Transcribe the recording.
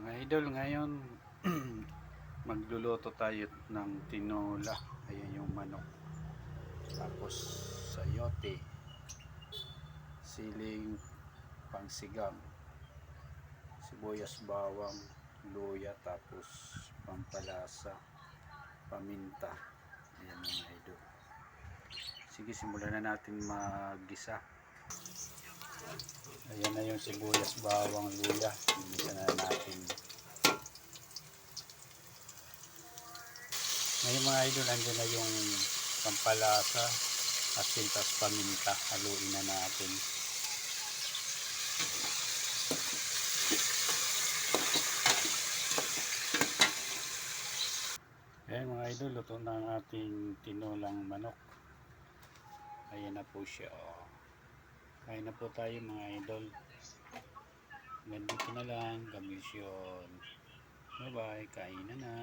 Mga idol, ngayon magluluto tayo ng tinola. Ayan yung manok. Tapos sayote, siling pangsigang, sibuyas, bawang, luya, tapos pampalasa, paminta. Ayan mga idol. Sige, simulan na natin maggisa. Ayan na yung sibuyas, bawang, luya. Gisa na natin. Ngayon mga idol, andyan na yung pampalasa, asin, tas paminta. Haluin na natin. Ayan mga idol, luto na ang ating tinolang manok. Ayan na po siya. Kain na po tayo mga idol. Ganito na lang, gamisyon. Bye bye, kain na na.